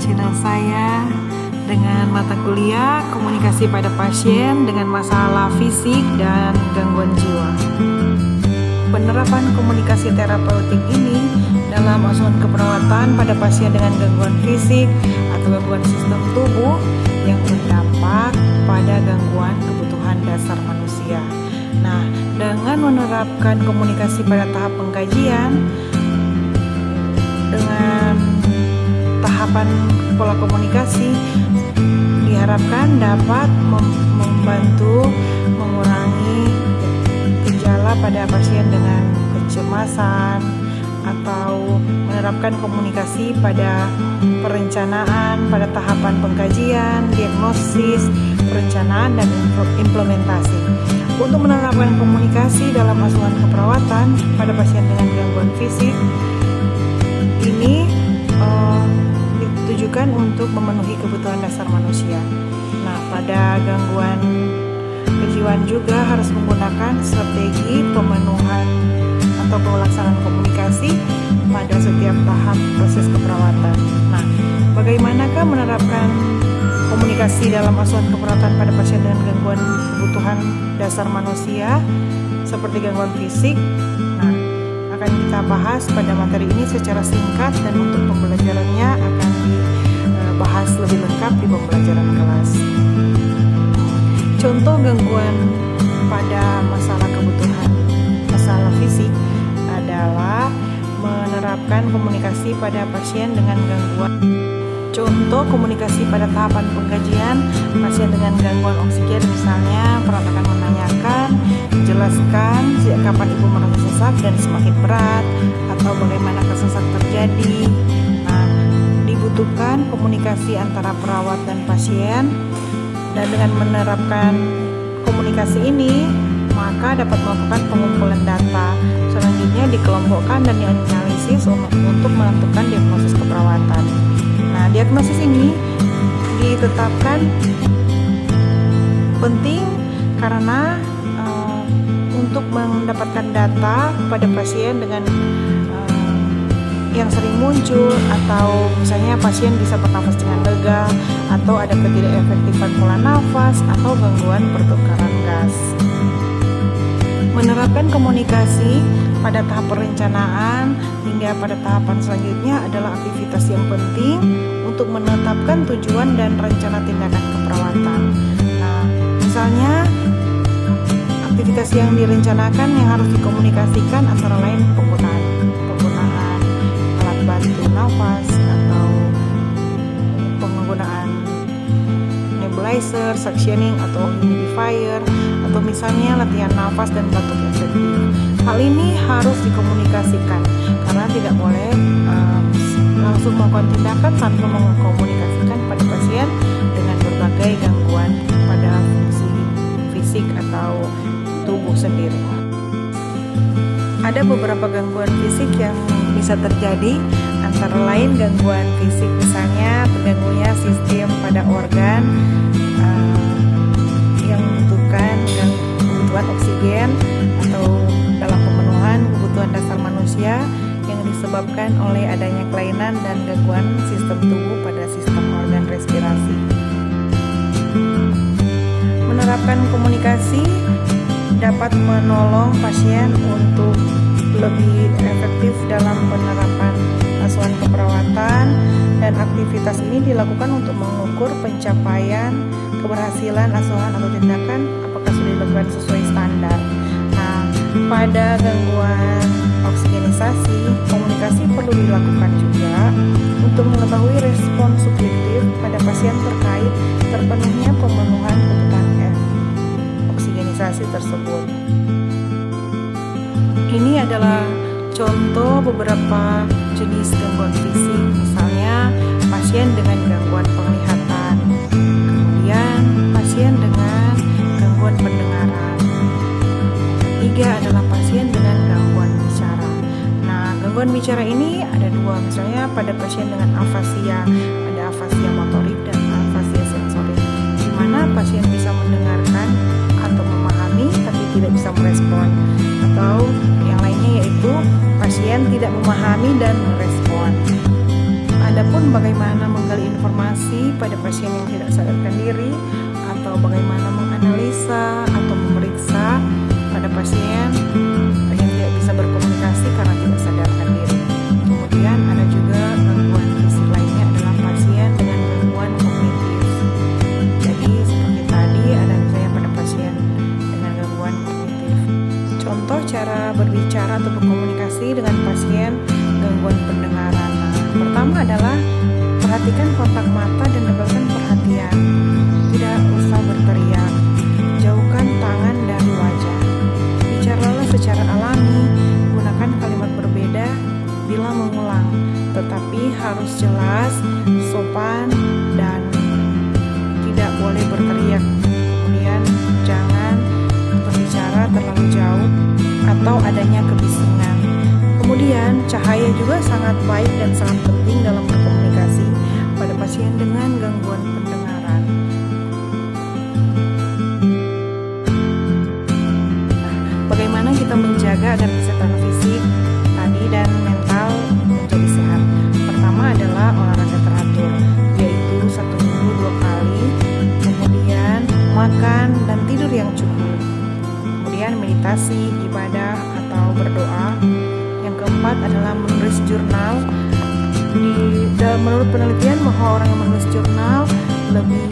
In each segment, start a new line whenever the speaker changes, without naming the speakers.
channel saya dengan mata kuliah komunikasi pada pasien dengan masalah fisik dan gangguan jiwa. Penerapan komunikasi terapeutik ini dalam asuhan keperawatan pada pasien dengan gangguan fisik atau gangguan sistem tubuh yang berdampak pada gangguan kebutuhan dasar manusia. Nah, dengan menerapkan komunikasi pada tahap pengkajian dengan tahapan pola komunikasi diharapkan dapat membantu mengurangi gejala pada pasien dengan kecemasan atau menerapkan komunikasi pada perencanaan pada tahapan pengkajian, diagnosis, perencanaan dan implementasi. Untuk menerapkan komunikasi dalam asuhan keperawatan pada pasien dengan gangguan fisik ini ditujukan untuk memenuhi kebutuhan dasar manusia. Nah, pada gangguan kejiwaan juga harus menggunakan strategi pemenuhan atau pelaksanaan komunikasi pada setiap tahap proses keperawatan. Nah, bagaimanakah menerapkan komunikasi dalam asuhan keperawatan pada pasien dengan gangguan kebutuhan dasar manusia seperti gangguan fisik? Nah, akan kita bahas pada materi ini secara singkat dan untuk pembelajarannya akan dibahas lebih lengkap di pembelajaran kelas. Contoh gangguan pada masalah kebutuhan masalah fisik adalah menerapkan komunikasi pada pasien dengan gangguan. Contoh komunikasi pada tahapan pengkajian pasien dengan gangguan oksigen, misalnya perawat akan menanyakan, menjelaskan sejak kapan ibu merasa sesak dan semakin berat atau bagaimana sesak terjadi. Nah, dibutuhkan komunikasi antara perawat dan pasien, dan dengan menerapkan komunikasi ini maka dapat melakukan pengumpulan data. Selanjutnya dikelompokkan dan dianalisis untuk menentukan diagnosis keperawatan. Nah, diagnosis ini ditetapkan penting karena untuk mendapatkan data pada pasien dengan yang sering muncul, atau misalnya pasien bisa bernafas dengan lega atau ada ketidakefektifan pola nafas atau gangguan pertukaran gas. Menerapkan komunikasi pada tahap perencanaan hingga pada tahapan selanjutnya adalah aktivitas yang penting untuk menetapkan tujuan dan rencana tindakan keperawatan. Nah, misalnya aktivitas yang direncanakan yang harus dikomunikasikan antara lain penggunaan alat bantu nafas atau penggunaan nebulizer, suctioning atau humidifier, atau misalnya latihan nafas dan batuk efektif. Hal ini harus dikomunikasikan karena tidak boleh langsung melakukan tindakan tanpa mengkomunikasikan pada pasien dengan berbagai gangguan pada fungsi fisik atau tubuh sendiri. Ada beberapa gangguan fisik yang bisa terjadi, antara lain gangguan fisik misalnya terganggunya sistem pada organ yang membutuhkan kebutuhan oksigen atau dalam pemenuhan kebutuhan dasar manusia yang disebabkan oleh adanya kelainan dan gangguan sistem tubuh pada sistem organ respirasi. Menerapkan komunikasi dapat menolong pasien untuk lebih efektif dalam penerapan asuhan keperawatan, dan aktivitas ini dilakukan untuk mengukur pencapaian keberhasilan asuhan atau tindakan apakah sudah dilakukan sesuai standar. Nah, pada gangguan oksigenisasi, komunikasi perlu dilakukan juga untuk mengetahui respon subjektif pada pasien terkait terpenuhnya pemenuhan kebutuhan oksigenisasi tersebut. Ini adalah contoh beberapa jenis gangguan fisik, misalnya pasien dengan gangguan penglihatan, kemudian pasien dengan gangguan pendengaran. Tiga adalah pasien dengan gangguan bicara. Nah, gangguan bicara ini ada dua, misalnya pada pasien dengan afasia, ada afasia motorik dan afasia sensorik, di mana pasien bisa mendengarkan atau memahami tapi tidak bisa merespon, atau yang lainnya yaitu pasien tidak memahami dan merespon. Adapun bagaimana menggali informasi pada pasien yang tidak sadarkan diri, atau bagaimana menganalisa atau memeriksa pada pasien yang tidak bisa berkomunikasi karena tidak sadarkan diri. Kemudian ada juga gangguan fisik lainnya adalah pasien dengan gangguan kognitif. Jadi seperti tadi ada misalnya pada pasien dengan gangguan kognitif. Contoh cara berbicara atau berkomunikasi dengan pasien gangguan pendengaran. Pertama adalah perhatikan kontak mata dan dapatkan perhatian. Tidak usah berteriak. Jauhkan tangan dari wajah. Bicaralah secara alami. Gunakan kalimat berbeda bila mengulang, tetapi harus jelas, sopan, dan tidak boleh berteriak. Kemudian jangan berbicara terlalu jauh atau adanya kebisingan. Kemudian cahaya juga sangat baik dan sangat penting dalam berkomunikasi pada pasien dengan gangguan pendengaran. Bagaimana kita menjaga agar kesehatan fisik tadi dan mental menjadi sehat? Pertama adalah olahraga teratur, yaitu 1 minggu 2 kali. Kemudian makan dan tidur yang cukup. Kemudian meditasi, ibadah atau berdoa. Yang keempat adalah menulis jurnal. Menurut penelitian bahwa orang yang menulis jurnal lebih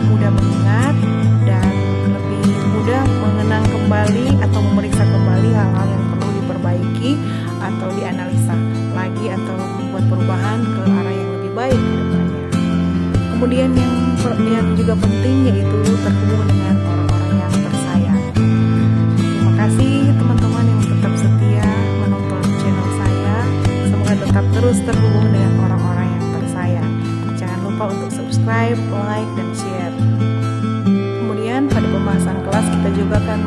mudah mengingat dan lebih mudah mengenang kembali atau memeriksa kembali hal-hal yang perlu diperbaiki atau dianalisa lagi atau membuat perubahan ke arah yang lebih baik ke depannya. Kemudian yang juga penting yaitu terhubung dengan orang-orang yang tersayang. Terima kasih teman-teman yang tetap setia menonton channel saya. Semoga tetap terus terhubung dengan orang-orang yang tersayang. Jangan lupa untuk subscribe, like, dan share. Kemudian pada pembahasan kelas kita juga akan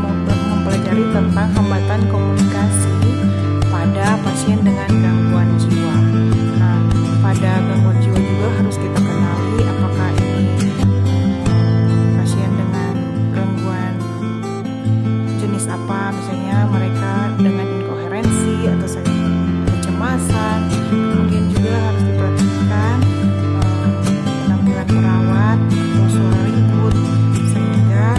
mempelajari tentang hambatan komunikasi pada pasien dengan gangguan jiwa. Nah, pada gangguan jiwa juga harus kita kenali apakah ini pasien dengan gangguan jenis apa, misalnya mereka dengan inkoherensi atau kecemasan. Kemudian juga harus diperhatikan penampilan perawat atau suara ribut sehingga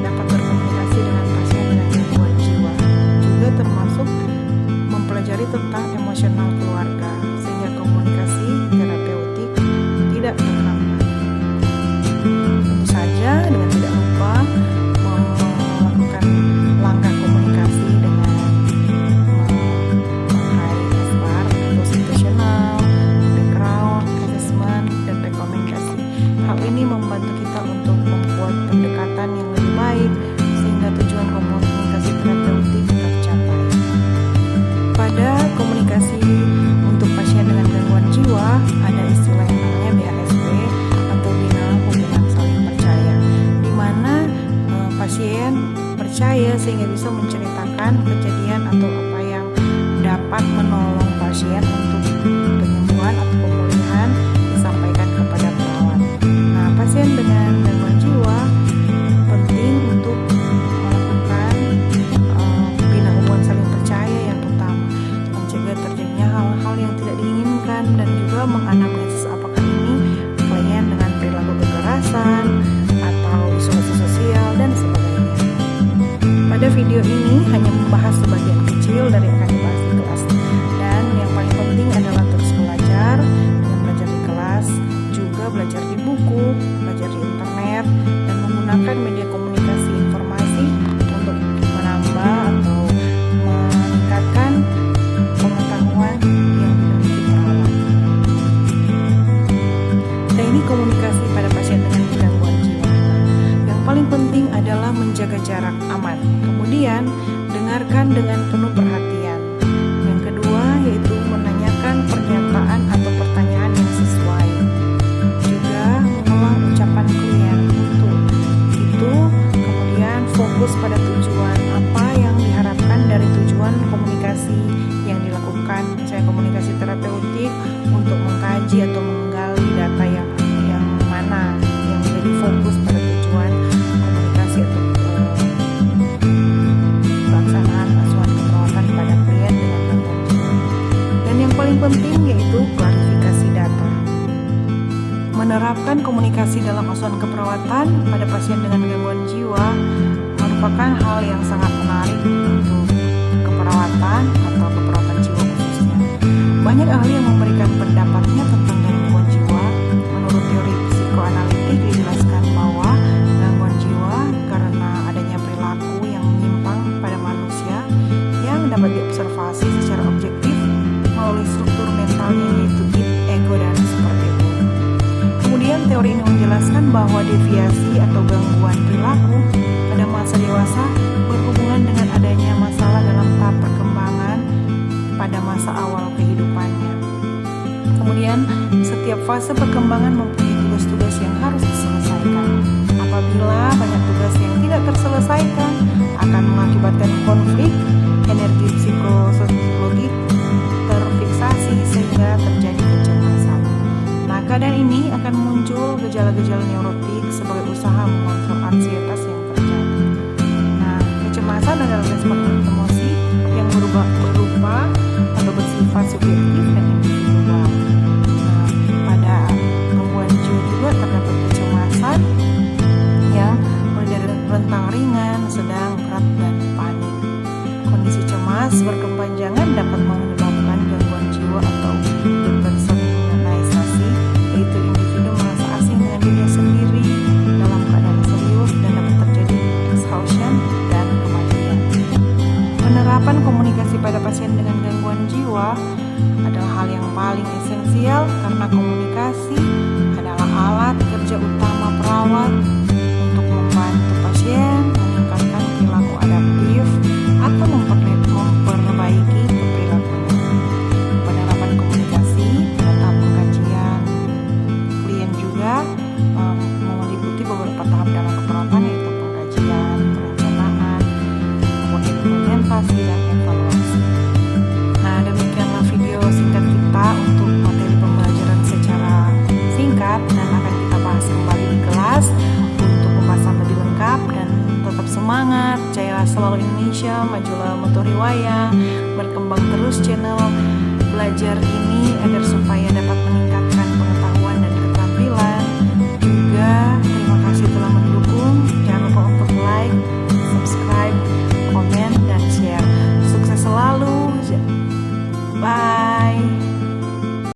dapat berkomunikasi dengan pasien dengan gangguan jiwa. Juga termasuk mempelajari tentang emosional keluarga sehingga komunikasi terapeutik tidak terhambat. Tentu saja dengan tidak lupa melakukan langkah komunikasi dengan memakai SPAR atau situational, background, assessment, dan rekomendasi. Hal ini membantu kita untuk membuat pendekatan yang lebih baik sehingga tujuan komunikasi terapeutik tercapai. Pada komunikasi untuk pasien dengan gangguan jiwa ada istilah yang namanya BHSP atau Bina Hubungan Saling Percaya, di mana pasien percaya sehingga bisa menceritakan kejadian atau apa yang dapat menolong pasien untuk penyembuhan atau pemulihan disampaikan kepada perawat. Nah, pasien dengan gangguan jiwa penting untuk melakukan bina hubungan saling percaya yang utama, mencegah terjadinya hal-hal yang tidak diinginkan dan juga menganalisis apakah ini klien dengan perilaku kekerasan atau isolasi sosial dan sebagainya. Pada video ini hanya membahas sebagian kecil dari yang akan dibahas di kelas, dan yang paling penting adalah terus belajar. Dengan belajar di kelas juga belajar di buku, belajar di internet, dan menggunakan media komunikasi informasi untuk menambah atau meningkatkan pengetahuan yang dimiliki perawat. Teknik komunikasi pada pasien dengan gangguan jiwa. Yang paling penting adalah menjaga jarak aman. Kemudian dengarkan dengan penuh perhatian. Yang kedua yaitu menanyakan pernyataan atau pertanyaan yang sesuai. Juga mengulang ucapan klien untuk itu. Kemudian fokus pada tujuan apa yang diharapkan dari tujuan komunikasi yang dilakukan. Saya komunikasi terapeutik untuk mengkaji atau menggali data yang mana yang menjadi fokus pada tujuan komunikasi atau pelaksanaan asuhan keperawatan pada klien dengan gangguan jiwa. Dan yang paling penting yaitu klarifikasi data. Menerapkan komunikasi dalam asuhan keperawatan pada pasien dengan gangguan jiwa merupakan hal yang sangat menarik untuk keperawatan atau keperawatan jiwa khususnya. Banyak ahli yang memberikan pendapatnya tentang gangguan jiwa. Menurut teori psikoanalitik dijelaskan bahwa gangguan jiwa karena adanya perilaku yang menyimpang pada manusia yang dapat diobservasi secara objektif melalui struktur mentalnya yaitu id, ego, dan seperti itu. Kemudian teori ini menjelaskan bahwa deviasi atau gangguan perilaku pada masa dewasa berhubungan dengan adanya masalah dalam tahap perkembangan pada masa awal kehidupannya. Kemudian setiap fase perkembangan mempunyai tugas-tugas yang harus diselesaikan. Apabila banyak tugas yang tidak terselesaikan akan mengakibatkan konflik, energi psikososiologis terfiksasi sehingga terjadi kecemasan. Nah, keadaan ini akan muncul gejala-gejala neurotik sebagai usaha mengontrol ansietas yang terjadi. Nah, kecemasan adalah respon emosi yang berupa atau bersifat subjektif dan individual. Nah, pada gangguan jiwa juga terdapat kecemasan yang mulai dari rentang ringan, sedang, berat, dan panik. Kondisi cemas berkepanjangan dapat menyebabkan gangguan jiwa atau depersonalisasi, yaitu individu merasa asing dengan dirinya sendiri dalam keadaan serius dan dapat terjadi exhaustion dan kematian. Penerapan komunikasi pada pasien dengan gangguan jiwa adalah hal yang paling esensial karena komunikasi adalah alat kerja utama perawat untuk membantu pasien meningkatkan perilaku adaptif atau memperbaiki perilakunya. Penerapan komunikasi pada tahap pengkajian klien juga meliputi beberapa tahap dalam keperawatan yaitu pengkajian, perencanaan, kemudian implementasi dan evaluasi. Nah, demikianlah video singkat kita untuk materi pembelajaran secara singkat dan akan kita bahas kembali di kelas untuk pembahasan lebih lengkap. Dan tetap semangat, jayalah selalu Indonesia, majulah motor riwayah, berkembang terus channel belajar ini agar supaya dapat meningkatkan